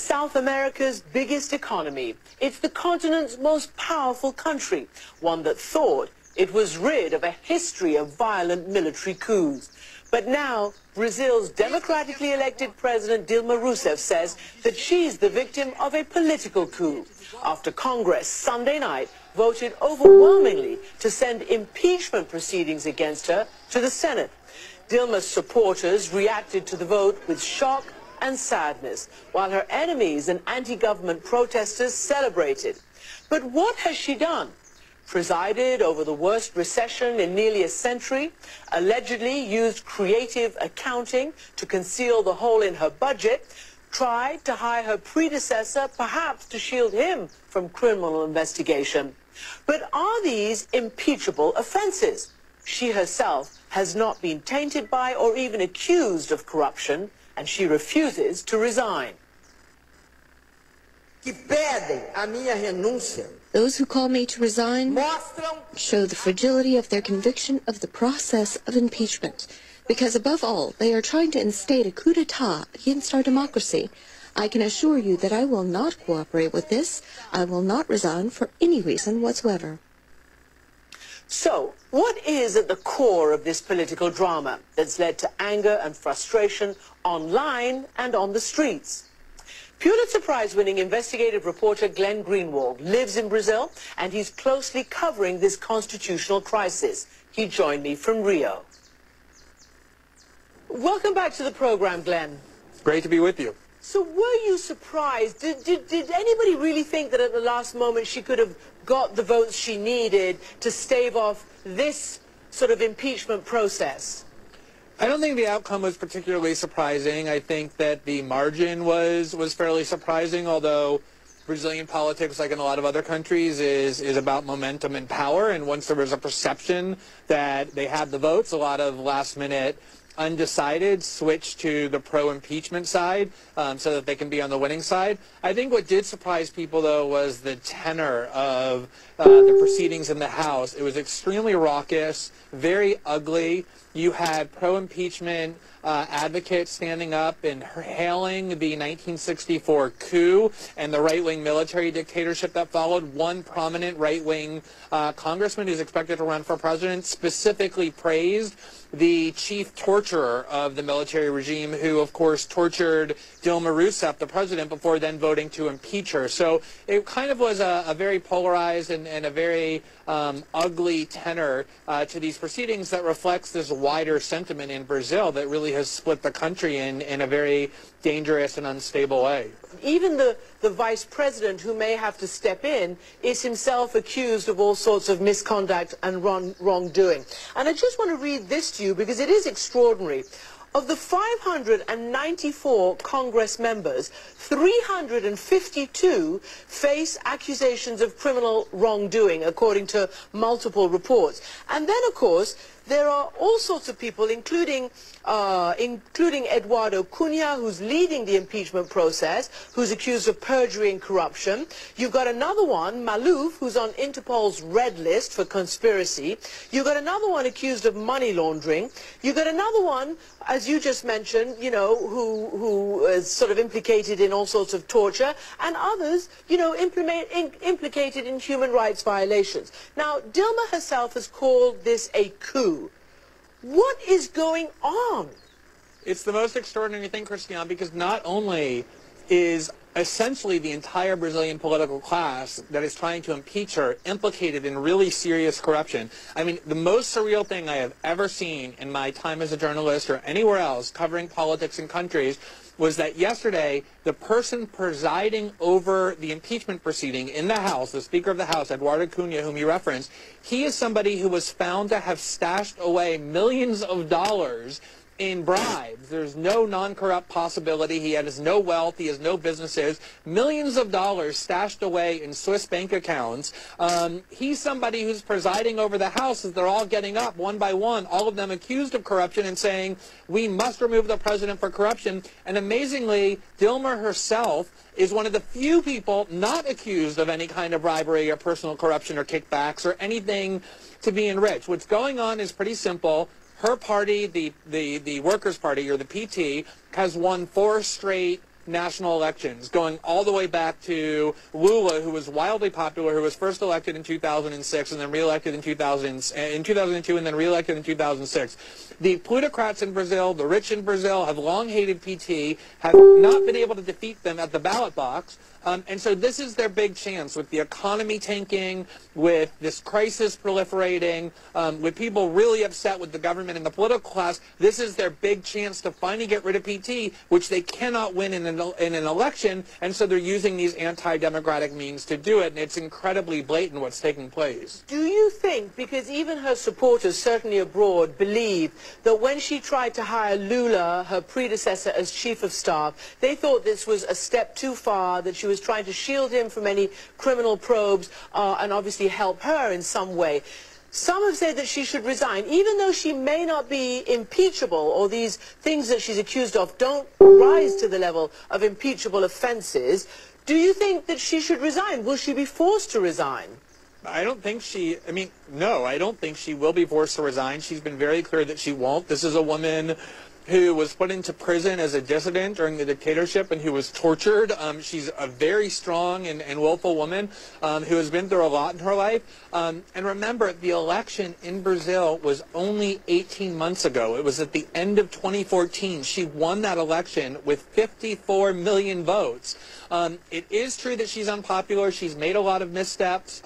South America's biggest economy. It's the continent's most powerful country, one that thought it was rid of a history of violent military coups. But now, Brazil's democratically elected president Dilma Rousseff says that she's the victim of a political coup after Congress Sunday night voted overwhelmingly to send impeachment proceedings against her to the Senate. Dilma's supporters reacted to the vote with shock and sadness, while her enemies and anti-government protesters celebrated. But what has she done? Presided over the worst recession in nearly a century, allegedly used creative accounting to conceal the hole in her budget, tried to hire her predecessor, perhaps to shield him from criminal investigation. But are these impeachable offenses? She herself has not been tainted by or even accused of corruption, and she refuses to resign. Those who call me to resign show the fragility of their conviction of the process of impeachment, because above all, they are trying to instate a coup d'etat against our democracy. I can assure you that I will not cooperate with this. I will not resign for any reason whatsoever. So, what is at the core of this political drama that's led to anger and frustration online and on the streets? Pulitzer Prize-winning investigative reporter Glenn Greewald lives in Brazil, and he's closely covering this constitutional crisis. He joined me from Rio. Welcome back to the program, Glenn. Great to be with you. So were you surprised? Did anybody really think that at the last moment she could have got the votes she needed to stave off this sort of impeachment process? I don't think the outcome was particularly surprising. I think that the margin was fairly surprising, although Brazilian politics, like in a lot of other countries, is about momentum and power. And once there was a perception that they had the votes, a lot of last-minute undecided switch to the pro-impeachment side so that they can be on the winning side. I think what did surprise people, though, was the tenor of the proceedings in the House. It was extremely raucous, very ugly. You had pro-impeachment advocates standing up and hailing the 1964 coup and the right-wing military dictatorship that followed. One prominent right-wing congressman who's expected to run for president specifically praised the chief torturer of the military regime, who, of course, tortured Dilma Rousseff, the president, before then voting to impeach her. So it kind of was a very polarized and a very ugly tenor to these proceedings that reflects this wider sentiment in Brazil that really has split the country in a very dangerous and unstable way. Even the vice president, who may have to step in, is himself accused of all sorts of misconduct and wrongdoing. And I just want to read this to you because it is extraordinary. Of the 594 Congress members, 352 face accusations of criminal wrongdoing, according to multiple reports. And then, of course, there are all sorts of people, including Eduardo Cunha, who's leading the impeachment process, who's accused of perjury and corruption. You've got another one, Maluf, who's on Interpol's red list for conspiracy. You've got another one accused of money laundering. You've got another one, as you just mentioned, you know, who is sort of implicated in all sorts of torture, and others, you know, implicated in human rights violations. Now, Dilma herself has called this a coup. What is going on? It's the most extraordinary thing, Christiane, because not only is essentially the entire Brazilian political class that is trying to impeach her implicated in really serious corruption. I mean, the most surreal thing I have ever seen in my time as a journalist or anywhere else covering politics in countries was that yesterday, the person presiding over the impeachment proceeding in the House, the Speaker of the House, Eduardo Cunha, whom you referenced, he is somebody who was found to have stashed away millions of dollars in bribes. There's no non-corrupt possibility. He has no wealth. He has no businesses. Millions of dollars stashed away in Swiss bank accounts. He's somebody who's presiding over the House as they're all getting up one by one, all of them accused of corruption and saying, we must remove the president for corruption. And amazingly, Dilma herself is one of the few people not accused of any kind of bribery or personal corruption or kickbacks or anything to be enriched. What's going on is pretty simple. Her party, the Workers' Party, or the PT, has won 4 straight national elections, going all the way back to Lula, who was wildly popular, who was first elected in 2006 and then reelected in 2002 and then reelected in 2006. The plutocrats in Brazil, the rich in Brazil, have long hated PT, have not been able to defeat them at the ballot box. And so this is their big chance, with the economy tanking, with this crisis proliferating, with people really upset with the government and the political class. This is their big chance to finally get rid of PT, which they cannot win in an election, and so they're using these anti-democratic means to do it, and it's incredibly blatant what's taking place. Do you think, because even her supporters, certainly abroad, believe that when she tried to hire Lula, her predecessor, as chief of staff, they thought this was a step too far, that she was trying to shield him from any criminal probes and obviously help her in some way? Some have said that she should resign, even though she may not be impeachable, or these things that she's accused of don't rise to the level of impeachable offenses. Do you think that she should resign? Will she be forced to resign? I don't think no, I don't think she will be forced to resign. She's been very clear that she won't. This is a woman who was put into prison as a dissident during the dictatorship and who was tortured. She's a very strong and willful woman who has been through a lot in her life. And remember, the election in Brazil was only 18 months ago. It was at the end of 2014. She won that election with 54 million votes. It is true that she's unpopular. She's made a lot of missteps.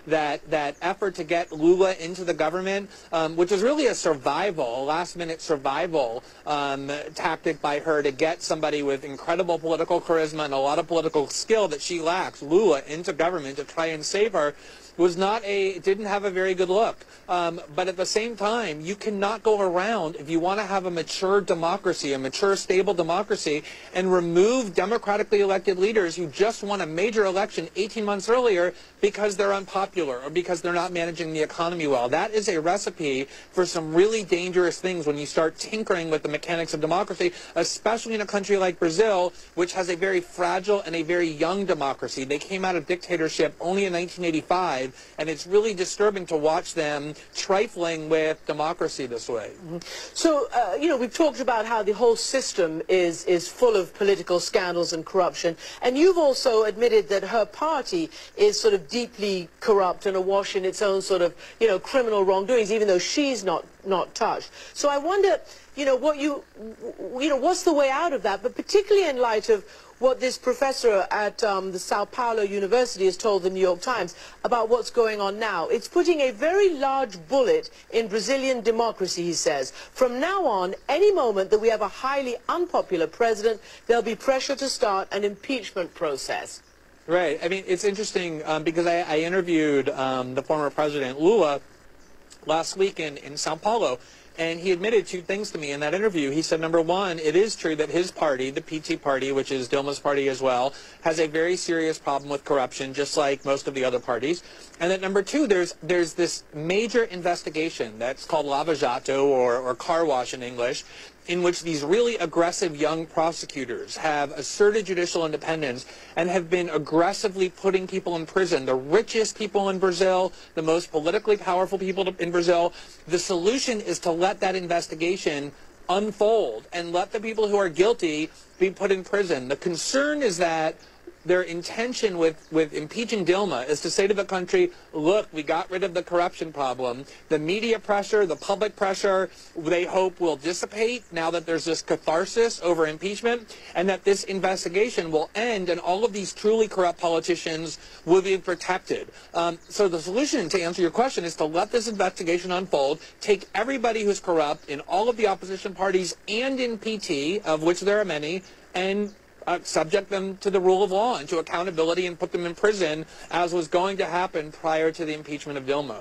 That effort to get Lula into the government, which was really a last-minute survival tactic by her to get somebody with incredible political charisma and a lot of political skill that she lacks, Lula, into government to try and save her, didn't have a very good look. But at the same time, you cannot go around, if you want to have a mature democracy, a mature, stable democracy, and remove democratically elected leaders who just won a major election 18 months earlier because they're unpopular or because they're not managing the economy well. That is a recipe for some really dangerous things when you start tinkering with the mechanics of democracy, especially in a country like Brazil, which has a very fragile and a very young democracy. They came out of dictatorship only in 1985. And it's really disturbing to watch them trifling with democracy this way. So, you know, we've talked about how the whole system is full of political scandals and corruption. And you've also admitted that her party is sort of deeply corrupt and awash in its own sort of, you know, criminal wrongdoings, even though she's not touched. So I wonder, you know, what's the way out of that? But particularly in light of what this professor at the Sao Paulo University has told the New York Times about what's going on now. It's putting a very large bullet in Brazilian democracy, he says. From now on, any moment that we have a highly unpopular president, there'll be pressure to start an impeachment process. Right. I mean, it's interesting because I interviewed the former president, Lula, last week in Sao Paulo. And he admitted two things to me in that interview. He said, number one, it is true that his party, the PT party, which is Dilma's party as well, has a very serious problem with corruption, just like most of the other parties. And that number two, there's this major investigation that's called Lava Jato, or car wash in English, in which these really aggressive young prosecutors have asserted judicial independence and have been aggressively putting people in prison, the richest people in Brazil, the most politically powerful people in Brazil. The solution is to let that investigation unfold and let the people who are guilty be put in prison. The concern is that their intention with impeaching Dilma is to say to the country, look, we got rid of the corruption problem. The media pressure, the public pressure, they hope will dissipate now that there's this catharsis over impeachment, and that this investigation will end and all of these truly corrupt politicians will be protected. So the solution, to answer your question, is to let this investigation unfold, take everybody who's corrupt in all of the opposition parties and in PT, of which there are many, and subject them to the rule of law and to accountability and put them in prison, as was going to happen prior to the impeachment of Dilma.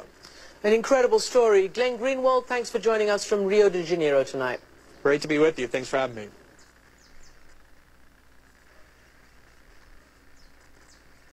An incredible story. Glenn Greewald, thanks for joining us from Rio de Janeiro tonight. Great to be with you. Thanks for having me.